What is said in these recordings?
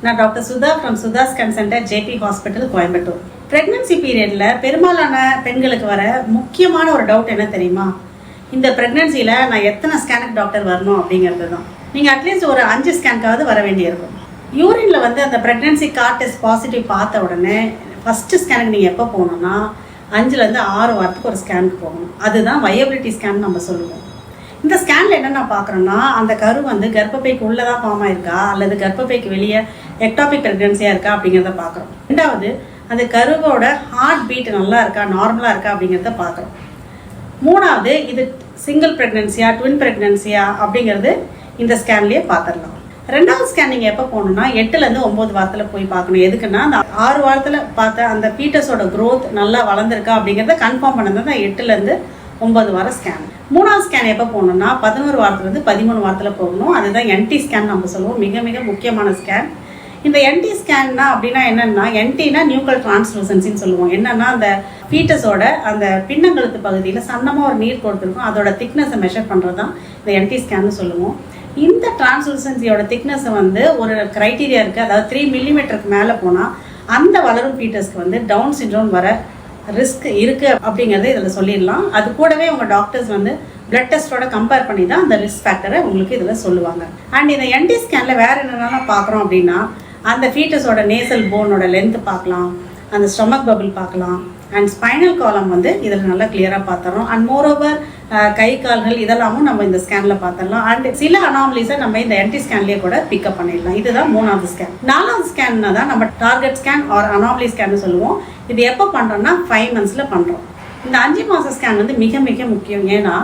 நான் doctor Sudha from Sudha scan centre JP hospital Coimbatore. Pregnancy பீரியடில் பெரும்பாலான பெண்களுக்கு வர முக்கியமான ஒரு டவுட் என்ன தெரியுமா? இந்த ப்ரெக்னன்சியில் நான் எத்தனை ஸ்கேனுக்கு டாக்டர் வரணும் அப்படிங்கிறது தான். நீங்கள் அட்லீஸ்ட் ஒரு 5 ஸ்கேனுக்காவது வர வேண்டியிருக்கும். யூரினில் வந்து அந்த ப்ரெக்னன்சி கார்ட் டெஸ்ட் பாசிட்டிவ் பார்த்த உடனே ஃபஸ்ட்டு ஸ்கேனுக்கு நீங்கள் எப்போ போகணுன்னா 5லேருந்து 6 வாரத்துக்கு ஒரு ஸ்கேனுக்கு போகணும். அதுதான் வயபிலிட்டி ஸ்கேன் நம்ம சொல்லுவோம். இந்த ஸ்கேனில் என்னென்ன பார்க்குறோன்னா, அந்த கரு வந்து கர்ப்பப்பைக்கு உள்ளே தான் ஃபார்ம் ஆயிருக்கா அல்லது கர்ப்பப்பைக்கு வெளியே எக்டாபிக் ப்ரெக்னன்சியாக இருக்கா அப்படிங்கிறத பார்க்குறோம். ரெண்டாவது, அந்த கருவோட ஹார்ட் பீட் நல்லா இருக்கா, நார்மலாக இருக்கா அப்படிங்கிறத பார்க்குறோம். மூணாவது, இது சிங்கிள் ப்ரெக்னன்சியா ட்வின் ப்ரெக்னன்சியா அப்படிங்கிறது இந்த ஸ்கேன்லேயே பார்த்துடலாம். ரெண்டாவது ஸ்கேன் நீங்கள் எப்போ போகணுன்னா 8லேருந்து 9 வாரத்தில் போய் பார்க்கணும். எதுக்குன்னா அந்த 6 வாரத்தில் பார்த்த அந்த பீட்டஸோட க்ரோத் நல்லா வளர்ந்துருக்கா அப்படிங்கிறத கன்ஃபார்ம் பண்ணது தான் 8லேருந்து 9 வார ஸ்கேன். மூணாவது ஸ்கேன் எப்போ போகணுன்னா 11 வாரத்துலேருந்து 13 வாரத்தில் போகணும். அதுதான் என்டி ஸ்கேன் நம்ம சொல்லுவோம். மிக மிக முக்கியமான ஸ்கேன். இந்த என்டி ஸ்கேன்னா அப்படின்னா என்னென்னா, என்டினா நியூக்ளியர் டிரான்ஸ்லூசன்சின்னு சொல்லுவோம். என்னென்னா அந்த ஃபீட்டஸோட அந்த பின்னங்கழுத்து பகுதியில் சன்னமாக ஒரு நீர் கொடுத்துருக்கும், அதோட திக்னஸை மெஷர் பண்ணுறது தான் இந்த என்டி ஸ்கேன்னு சொல்லுவோம். இந்த டிரான்ஸ்லூசன்சியோட திக்னஸை வந்து ஒரு க்ரைட்டீரியா இருக்குது. அதாவது 3 மில்லிமீட்டருக்கு மேலே போனால் அந்த வளரும் ஃபீட்டஸ்க்கு வந்து டவுன் சிண்ட்ரோம் வர ரிஸ்க் இருக்குது அப்படிங்கிறத இதில் சொல்லிடலாம். அது கூடவே உங்கள் டாக்டர்ஸ் வந்து பிளட் டெஸ்ட்டோட கம்பேர் பண்ணி தான் அந்த ரிஸ்க் ஃபேக்டரை உங்களுக்கு இதில் சொல்லுவாங்க. அண்ட் இந்த என்டி ஸ்கேனில் வேறு என்னென்னலாம் பார்க்குறோம் அப்படின்னா, அந்த ஃபீட்டஸோட நேசல் போனோட லென்த்து பார்க்கலாம், அந்த ஸ்டொமக் பபிள் பார்க்கலாம், அண்ட் ஸ்பைனல் காலம் வந்து இதில் நல்லா கிளியராக பார்த்துறோம். அண்ட் மோரோவர் கை கால்கள் இதெல்லாமும் நம்ம இந்த ஸ்கேனில் பார்த்துடலாம். அண்ட் சில அனாமலிஸை நம்ம இந்த என்டி ஸ்கேன்லேயே கூட பிக்கப் பண்ணிடலாம். இதுதான் 3வது ஸ்கேன். 4வது ஸ்கேன்னா தான் நம்ம டார்கெட் ஸ்கேன் ஆர் அனாமலி ஸ்கேன்னு சொல்லுவோம். இது எப்போ பண்ணுறோம்னா 5 மந்த்ஸில் பண்ணுறோம். இந்த 5 மாத ஸ்கேன் வந்து மிக மிக முக்கியம். ஏன்னா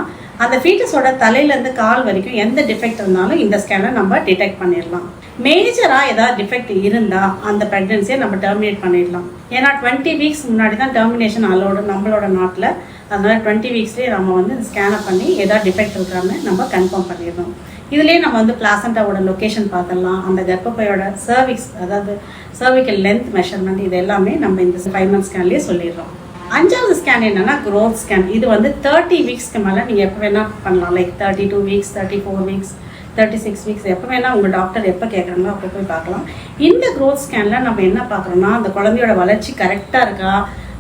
அந்த ஃபீட்டஸோட தலையிலேருந்து கால் வரைக்கும் எந்த டிஃபெக்ட் இருந்தாலும் இந்த ஸ்கேனை நம்ம டிடெக்ட் பண்ணிடலாம். மேஜராக ஏதாவது டிஃபெக்ட் இருந்தால் அந்த ப்ரெக்னன்சியை நம்ம டெர்மினேட் பண்ணிடலாம். ஏன்னா 20 வீக்ஸ் முன்னாடி தான் டெர்மினேஷன் அலோடு நம்மளோட நாட்டில். அதனால் 20 வீக்ஸ்லேயே நம்ம வந்து ஸ்கேனை பண்ணி ஏதாவது டிஃபெக்ட் இருக்கான்னு நம்ம கன்ஃபார்ம் பண்ணிடணும். இதுலேயே நம்ம வந்து பிளாசண்டாவோட லொக்கேஷன் பார்த்துடலாம், அந்த கர்ப்பப்பையோட சர்விக்ஸ் அதாவது சர்விக்கல் லென்த் மெஷர்மெண்ட் இது எல்லாமே நம்ம இந்த 5 மந்த் ஸ்கேன்லேயே சொல்லிடுறோம். 5வது ஸ்கேன் என்னன்னா க்ரோத் ஸ்கேன். இது வந்து 30 வீக்ஸ்க்கு மேலே நீங்கள் எப்போ வேணால் பண்ணலாம். லைக் 32 வீக்ஸ், 34 வீக்ஸ், 36 வீக்ஸ் எப்போ வேணால் உங்கள் டாக்டர் எப்போ கேட்குறாங்களோ அப்போ போய் பார்க்கலாம். இந்த க்ரோத் ஸ்கேனில் நம்ம என்ன பார்க்குறோன்னா, அந்த குழந்தையோட வளர்ச்சி கரெக்டாக இருக்கா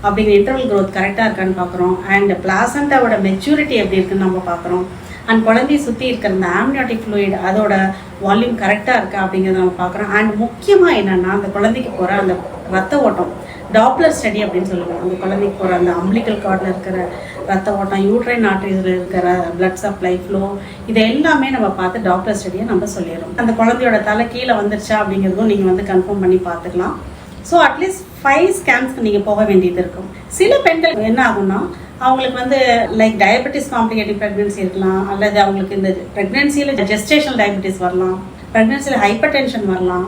அப்படிங்கிற இன்டர்வல் க்ரோத் கரெக்டாக இருக்கான்னு பார்க்குறோம். அண்ட் பிளாசண்டாவோட மெச்சூரிட்டி எப்படி இருக்குன்னு நம்ம பார்க்குறோம். அண்ட் குழந்தைய சுற்றி இருக்கிற அந்த ஆம்னியாட்டிக் ஃப்ளூயிட் அதோட வால்யூம் கரெக்டாக இருக்கா அப்படிங்கிறத நம்ம பார்க்குறோம். அண்ட் முக்கியமாக என்னென்னா, அந்த குழந்தைக்கு போகிற அந்த ரத்த ஓட்டம் டாப்லர் ஸ்டடி அப்படின்னு சொல்லுவோம். அந்த குழந்தைக்கு போகிற அந்த அம்பிளிக்கல் கார்டில் இருக்கிற ரத்த ஓட்டம், யூட்ரைன் ஆர்டரிஸில் இருக்கிற பிளட் சப்ளை ஃப்ளோ இது எல்லாமே நம்ம பார்த்து டாப்லர் ஸ்டடியை நம்ம சொல்லிடுறோம். அந்த குழந்தையோட தலை கீழே வந்துருச்சா அப்படிங்கிறதும் நீங்கள் வந்து கன்ஃபார்ம் பண்ணி பார்த்துக்கலாம். ஸோ அட்லீஸ்ட் 5 ஸ்கேன்ஸ்க்கு நீங்கள் போக வேண்டியது இருக்கும். சில பெண்கள் என்ன ஆகும்னா, அவங்களுக்கு வந்து லைக் டயபெட்டிஸ் காம்ப்ளிகேட்டிவ் ப்ரெக்னன்சி இருக்கலாம், அல்லது அவங்களுக்கு இந்த ப்ரெக்னன்சியில் ஜெஸ்டேஷனல் டயபெட்டிஸ் வரலாம், ப்ரெக்னன்சியில் ஹைப்பர் டென்ஷன் வரலாம்.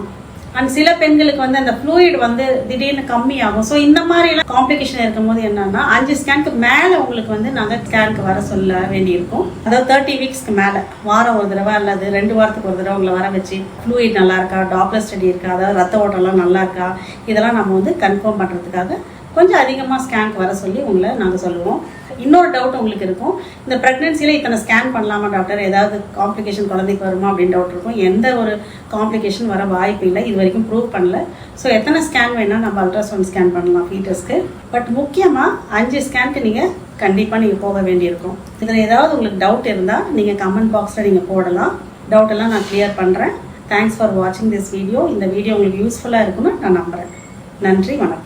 அண்ட் சில பெண்களுக்கு வந்து அந்த ஃப்ளூயிட் வந்து திடீர்னு கம்மியாகும். ஸோ இந்த மாதிரிலாம் காம்ப்ளிகேஷன் இருக்கும்போது என்னன்னா 5 ஸ்கேனுக்கு மேலே உங்களுக்கு வந்து நாங்கள் ஸ்கேனுக்கு வர சொல்ல வேண்டியிருக்கும். அதாவது 30 வீக்ஸ்க்கு மேலே வாரம் ஒரு தடவை அல்லது 2 வாரத்துக்கு ஒரு தடவை உங்களை வர வச்சு ஃப்ளூயிட் நல்லா இருக்கா, டாப்லர் ஸ்டடி இருக்கா, அதாவது ரத்த ஓட்டம்லாம் நல்லா இருக்கா, இதெல்லாம் நம்ம வந்து கன்ஃபார்ம் பண்ணுறதுக்காக கொஞ்சம் அதிகமாக ஸ்கேனுக்கு வர சொல்லி உங்களை நாங்கள் சொல்லுவோம். இன்னொரு டவுட் உங்களுக்கு இருக்கும், இந்த ப்ரெக்னன்சியில் இத்தனை ஸ்கேன் பண்ணலாமா டாக்டர், ஏதாவது காம்ப்ளிகேஷன் குழந்தைக்கு வருமா அப்படின்னு டவுட் இருக்கும். எந்த ஒரு காம்ப்ளிகேஷன் வர வாய்ப்பு இல்லை, இது வரைக்கும் ப்ரூவ் பண்ணல. ஸோ எத்தனை ஸ்கேன் வேணால் நம்ம அல்ட்ராசவுண்ட் ஸ்கேன் பண்ணலாம் ஃபீட்டஸ்க்கு. பட் முக்கியமாக 5 ஸ்கேனுக்கு நீங்கள் கண்டிப்பாக நீங்கள் போக வேண்டியிருக்கும். இதில் ஏதாவது உங்களுக்கு டவுட் இருந்தால் நீங்கள் கமெண்ட் பாக்ஸில் நீங்கள் போடலாம். டவுட்டெல்லாம் நான் கிளியர் பண்ணுறேன். தேங்க்ஸ் ஃபார் வாட்சிங் திஸ் வீடியோ. இந்த வீடியோ உங்களுக்கு யூஸ்ஃபுல்லாக இருக்குன்னு நான் நம்புகிறேன். நன்றி, வணக்கம்.